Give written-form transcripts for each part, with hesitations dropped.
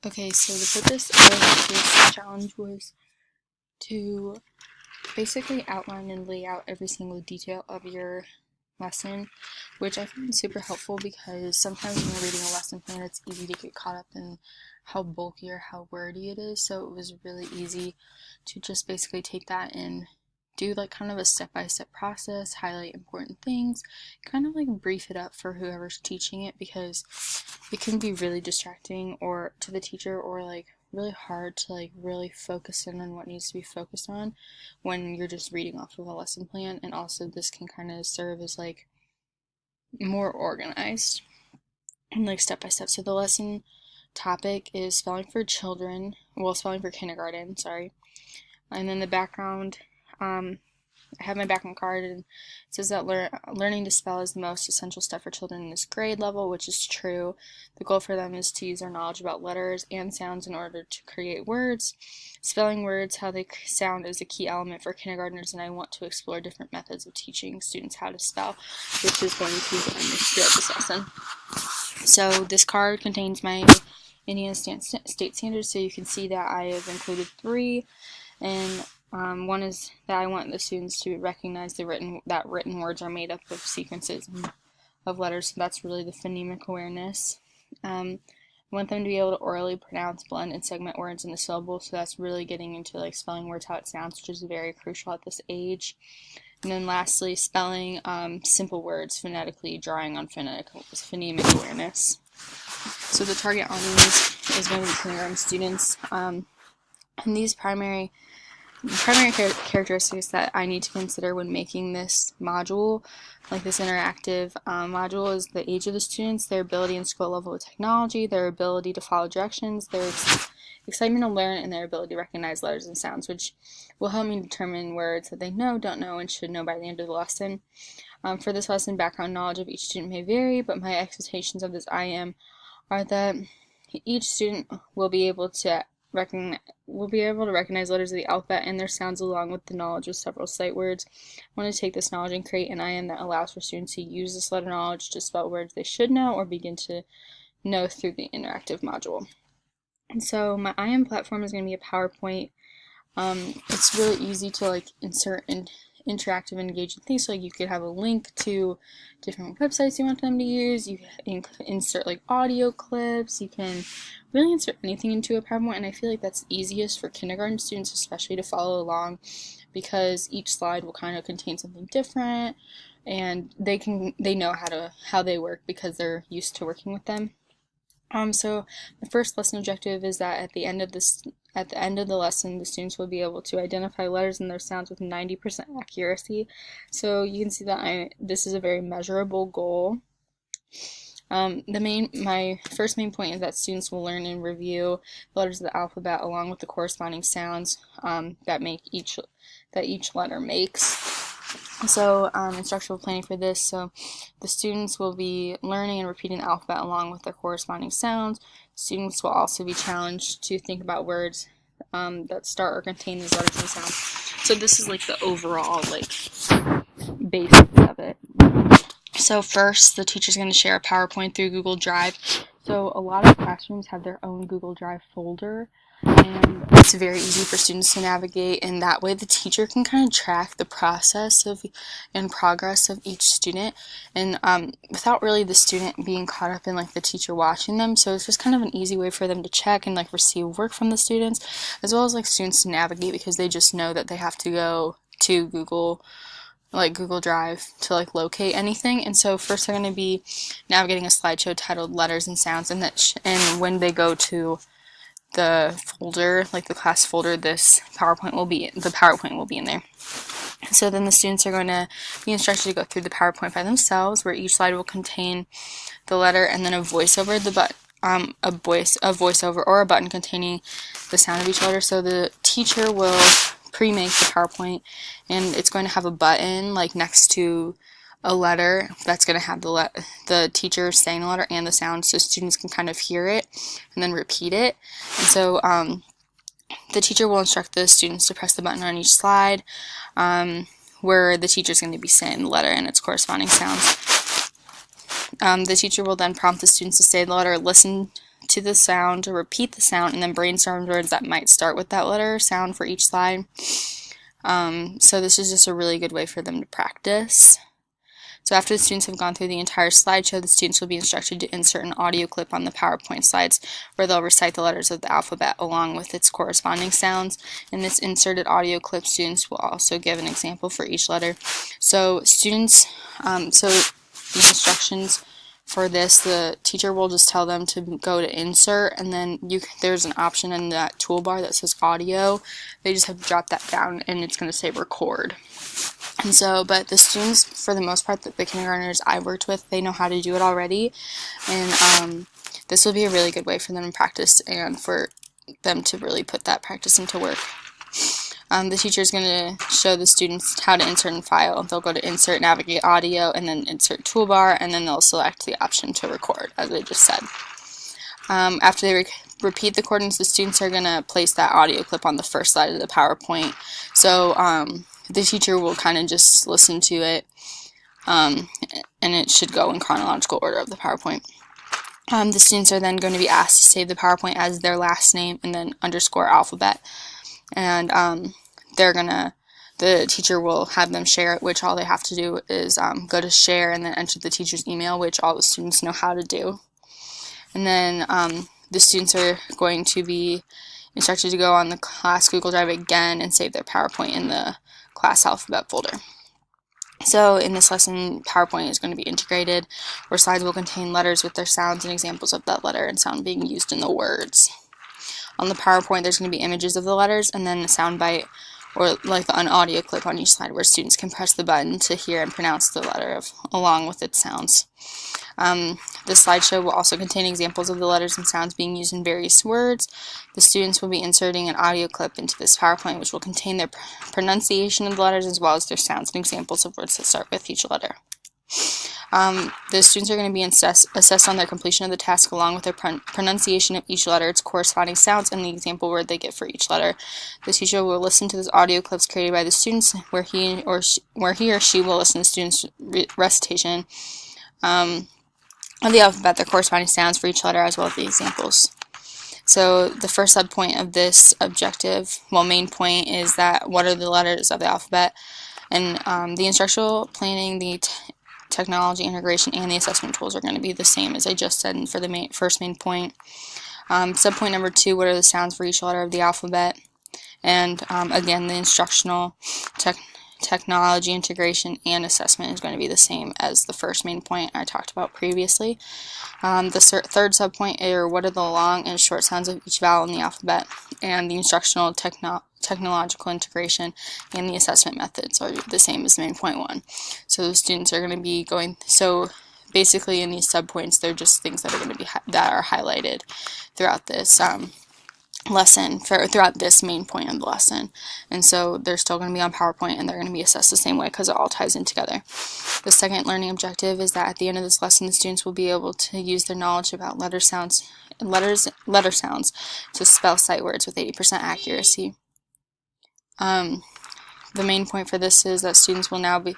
Okay, so the purpose of this challenge was to basically outline and lay out every single detail of your lesson, which I find super helpful because sometimes when you're reading a lesson plan, it's easy to get caught up in how bulky or how wordy it is. So it was really easy to just basically take that and do like kind of a step-by-step process, highlight important things, kind of like brief it up for whoever's teaching it, because it can be really distracting or to the teacher, or like really hard to like really focus in on what needs to be focused on when you're just reading off of a lesson plan. And also this can kind of serve as like more organized and like step by step. So the lesson topic is spelling for children, well, spelling for kindergarten, sorry. And then the background, I have my background card, and it says that learning to spell is the most essential step for children in this grade level, which is true. The goal for them is to use their knowledge about letters and sounds in order to create words. Spelling words, how they sound, is a key element for kindergartners, and I want to explore different methods of teaching students how to spell, which is going to be throughout this lesson. So this card contains my Indiana state standards, so you can see that I have included 3, and one is that I want the students to recognize that written words are made up of sequences of letters, so that's really the phonemic awareness. I want them to be able to orally pronounce, blend, and segment words into syllables, so that's really getting into like spelling words how it sounds, which is very crucial at this age. And then lastly, spelling simple words phonetically, drawing on phonemic awareness. So the target audience is going to be kindergarten students, and these primary characteristics that I need to consider when making this module, like this interactive module, is the age of the students, their ability and skill level with technology, their ability to follow directions, their excitement to learn, and their ability to recognize letters and sounds, which will help me determine words that they know, don't know, and should know by the end of the lesson. For this lesson, background knowledge of each student may vary, but my expectations of this IM are that each student will be able to recognize letters of the alphabet and their sounds, along with the knowledge of several sight words. I want to take this knowledge and create an IM that allows for students to use this letter knowledge to spell words they should know or begin to know through the interactive module. And so my IM platform is going to be a PowerPoint. It's really easy to like insert and interactive and engaging things, so like you could have a link to different websites you want them to use, you can insert like audio clips, you can really insert anything into a PowerPoint, and I feel like that's easiest for kindergarten students especially to follow along, because each slide will kind of contain something different, and they know how they work because they're used to working with them. So the first lesson objective is that at the end of the lesson, the students will be able to identify letters and their sounds with 90% accuracy. So you can see that this is a very measurable goal. My first main point is that students will learn and review the letters of the alphabet along with the corresponding sounds that each letter makes. So instructional planning for this, so the students will be learning and repeating the alphabet along with their corresponding sounds. Students will also be challenged to think about words that start or contain these letters and sounds. So this is like the overall like basics of it. So first, the teacher's going to share a PowerPoint through Google Drive. So a lot of classrooms have their own Google Drive folder, and it's very easy for students to navigate, and that way the teacher can kind of track the process and progress of each student, and without really the student being caught up in like the teacher watching them. So it's just kind of an easy way for them to check and like receive work from the students, as well as like students to navigate, because they just know that they have to go to Google Drive to like locate anything. And so first they're going to be navigating a slideshow titled Letters and Sounds, and when they go to the folder, like the class folder, the PowerPoint will be in there. So then the students are going to be instructed to go through the PowerPoint by themselves, where each slide will contain the letter and then a voiceover, a voiceover or a button containing the sound of each letter. So the teacher will pre-make the PowerPoint, and it's going to have a button like next to a letter that's going to have the teacher saying the letter and the sound, so students can kind of hear it and then repeat it. And so the teacher will instruct the students to press the button on each slide, where the teacher is going to be saying the letter and its corresponding sounds. The teacher will then prompt the students to say the letter, listen to the sound, to repeat the sound, and then brainstorm words that might start with that letter sound for each slide. So this is just a really good way for them to practice. So after the students have gone through the entire slideshow, the students will be instructed to insert an audio clip on the PowerPoint slides where they'll recite the letters of the alphabet along with its corresponding sounds. In this inserted audio clip, students will also give an example for each letter. So students, so the instructions for this, the teacher will just tell them to go to insert, and then there's an option in that toolbar that says audio. They just have to drop that down and it's going to say record. And so, but the students, for the most part, the kindergartners I worked with, they know how to do it already, and this will be a really good way for them to practice and for them to really put that practice into work. The teacher is going to show the students how to insert and file. They'll go to insert, navigate audio, and then insert toolbar, and then they'll select the option to record, as I just said. After they repeat the recordings, the students are going to place that audio clip on the first slide of the PowerPoint. So the teacher will kind of just listen to it, and it should go in chronological order of the PowerPoint. The students are then going to be asked to save the PowerPoint as their last name and then underscore alphabet. And the teacher will have them share it, which all they have to do is go to share and then enter the teacher's email, which all the students know how to do. And then the students are going to be instructed to go on the class Google Drive again and save their PowerPoint in the class alphabet folder. So in this lesson, PowerPoint is going to be integrated, where slides will contain letters with their sounds and examples of that letter and sound being used in the words. On the PowerPoint, there's going to be images of the letters and then a sound bite, or like an audio clip on each slide where students can press the button to hear and pronounce the letter along with its sounds. The slideshow will also contain examples of the letters and sounds being used in various words. The students will be inserting an audio clip into this PowerPoint, which will contain their pronunciation of the letters as well as their sounds and examples of words that start with each letter. The students are going to be assessed on their completion of the task along with their pronunciation of each letter, its corresponding sounds, and the example word they get for each letter. The teacher will listen to those audio clips created by the students, where he or she will listen to the students' recitation of the alphabet, their corresponding sounds for each letter, as well as the examples. So the first subpoint of this main point is that what are the letters of the alphabet, and the instructional planning, the technology integration, and the assessment tools are going to be the same as I just said for the first main point. Subpoint number 2, what are the sounds for each letter of the alphabet, and again, the instructional technology integration and assessment is going to be the same as the first main point I talked about previously. The third subpoint are what are the long and short sounds of each vowel in the alphabet, and the instructional technological integration and the assessment methods are the same as main point 1. So the students are going to be so basically in these subpoints, they're just things that are going to be that are highlighted throughout this lesson, throughout this main point of the lesson. And so they're still going to be on PowerPoint, and they're going to be assessed the same way because it all ties in together. The second learning objective is that at the end of this lesson, the students will be able to use their knowledge about letter sounds to spell sight words with 80% accuracy. The main point for this is that students will now be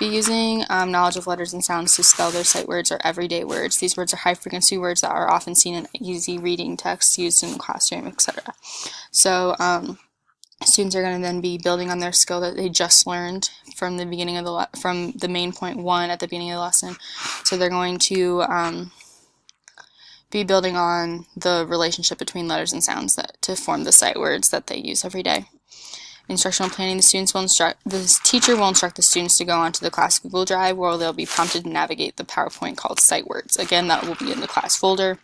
using knowledge of letters and sounds to spell their sight words or everyday words. These words are high-frequency words that are often seen in easy reading texts used in the classroom, etc. So students are going to then be building on their skill that they just learned from the beginning of from the main point 1 at the beginning of the lesson. So they're going to be building on the relationship between letters and sounds to form the sight words that they use every day. Instructional planning, the teacher will instruct the students to go onto the class Google Drive, where they'll be prompted to navigate the PowerPoint called sight words. Again, that will be in the class folder.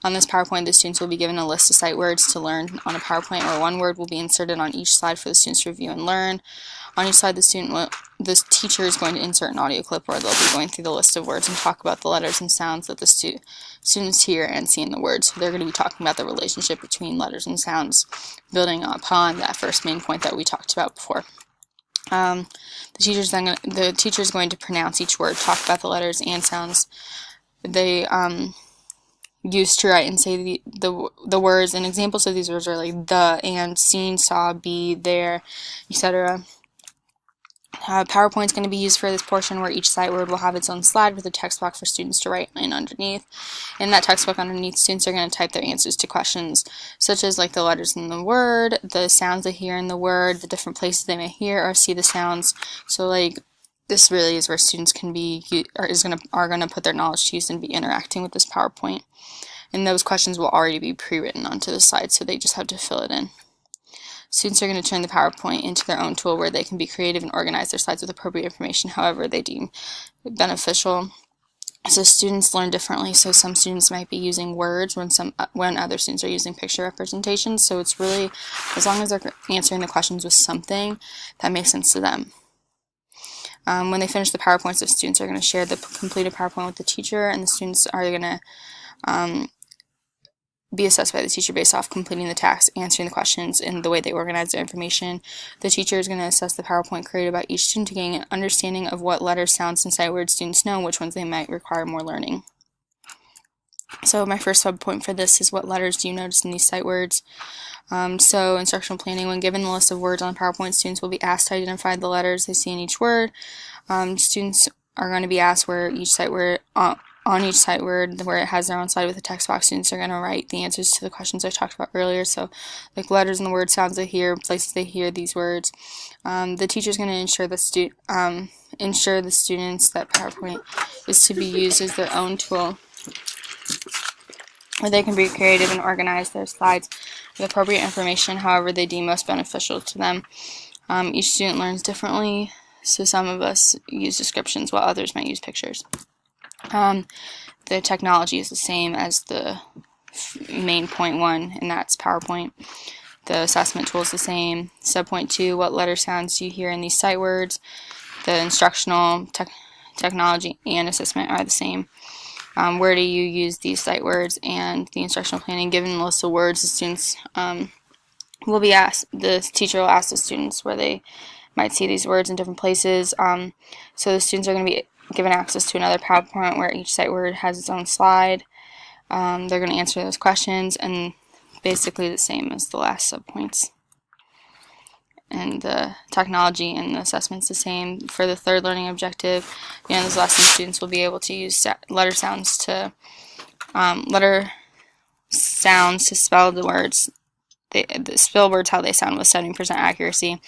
On this PowerPoint, the students will be given a list of sight words to learn on a PowerPoint, or one word will be inserted on each slide for the students to review and learn. On each slide, the teacher is going to insert an audio clip where they'll be going through the list of words and talk about the letters and sounds that the students hear and see in the words. So they're going to be talking about the relationship between letters and sounds, building upon that first main point that we talked about before. The teacher is going to pronounce each word, talk about the letters and sounds they used to write and say the words, and examples of these words are like the, and, seen, saw, be, there, etc. PowerPoint is going to be used for this portion where each sight word will have its own slide with a text box for students to write in underneath. In that text box underneath, students are going to type their answers to questions such as like the letters in the word, the sounds they hear in the word, the different places they may hear or see the sounds. So like this really is where students can be are going to put their knowledge to use and be interacting with this PowerPoint. And those questions will already be pre-written onto the slide, so they just have to fill it in. Students are going to turn the PowerPoint into their own tool where they can be creative and organize their slides with appropriate information however they deem beneficial. So students learn differently, so some students might be using words when other students are using picture representations. So it's really, as long as they're answering the questions with something that makes sense to them. When they finish the PowerPoints, the students are going to share the completed PowerPoint with the teacher, and the students are going to be assessed by the teacher based off completing the tasks, answering the questions, and the way they organize their information. The teacher is going to assess the PowerPoint created by each student to gain an understanding of what letters, sounds, and sight words students know, and which ones they might require more learning. So my first subpoint for this is what letters do you notice in these sight words? So instructional planning, when given the list of words on the PowerPoint, students will be asked to identify the letters they see in each word. Students are going to be asked where each sight word on each sight word where it has their own slide with a text box. Students are going to write the answers to the questions I talked about earlier, so like letters in the word, sounds they hear, places they hear these words. The teacher is going to ensure the students that PowerPoint is to be used as their own tool where they can be creative and organize their slides with appropriate information however they deem most beneficial to them. Each student learns differently, so some of us use descriptions while others might use pictures. The technology is the same as the main point 1, and that's PowerPoint. The assessment tool is the same. Subpoint 2, what letter sounds do you hear in these sight words? The instructional technology and assessment are the same. Where do you use these sight words? And the instructional planning, given a list of words, the students will be asked, the teacher will ask the students where they might see these words in different places. So the students are going to be given access to another PowerPoint where each sight word has its own slide. They're going to answer those questions, and basically the same as the last subpoints. And the technology and the assessment's the same. For the third learning objective, in this lesson, students will be able to use letter sounds to spell the words. Spell words how they sound with 70% accuracy.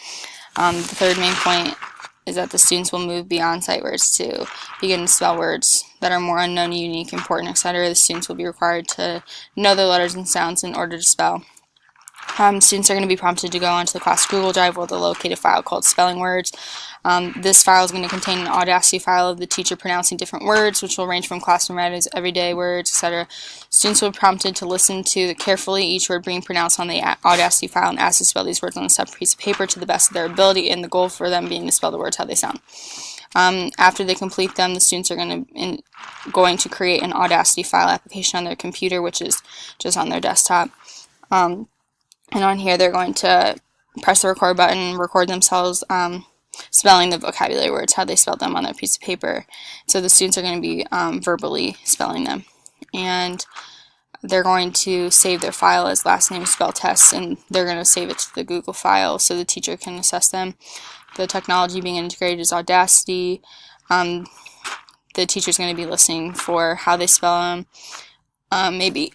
The third main point is that the students will move beyond sight words to begin to spell words that are more unknown, unique, important, etc. The students will be required to know the letters and sounds in order to spell. Students are going to be prompted to go onto the class Google Drive with a located file called Spelling Words. This file is going to contain an Audacity file of the teacher pronouncing different words, which will range from classroom items, everyday words, etc. Students will be prompted to listen to carefully each word being pronounced on the Audacity file and asked to spell these words on a separate piece of paper to the best of their ability, and the goal for them being to spell the words how they sound. After they complete them, the students are going to create an Audacity file application on their computer, which is just on their desktop. And on here, they're going to press the record button and record themselves spelling the vocabulary words, how they spelled them on their piece of paper. So the students are going to be verbally spelling them. And they're going to save their file as last name spell tests, and they're going to save it to the Google file so the teacher can assess them. The technology being integrated is Audacity. The teacher's going to be listening for how they spell them, maybe,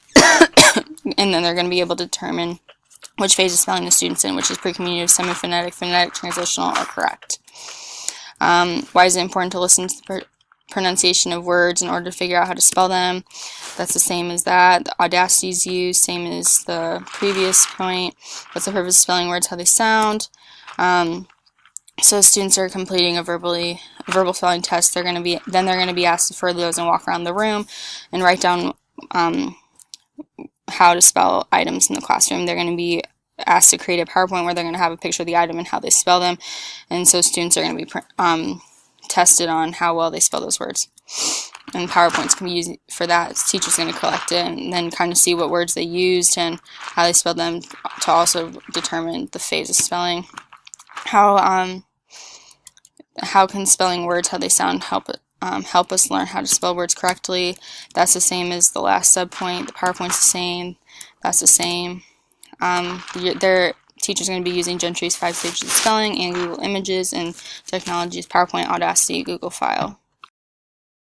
and then they're going to be able to determine which phase of spelling the student's in, which is pre-communicative, semi-phonetic, phonetic, transitional, or correct. Why is it important to listen to the pronunciation of words in order to figure out how to spell them? That's the same as that. The Audacity is used, same as the previous point. What's the purpose of spelling words, how they sound? So students are completing a verbal spelling test. They're going to be asked to further those and walk around the room and write down how to spell items in the classroom. They're going to be asked to create a PowerPoint where they're going to have a picture of the item and how they spell them, and so students are going to be tested on how well they spell those words. And PowerPoints can be used for that. The teacher's going to collect it and then kind of see what words they used and how they spelled them to also determine the phase of spelling. How can spelling words how they sound help us learn how to spell words correctly? That's the same as the last subpoint. The PowerPoint's the same. That's the same. teacher's going to be using Gentry's 5 stages of spelling and Google Images, and technologies, PowerPoint, Audacity, Google File.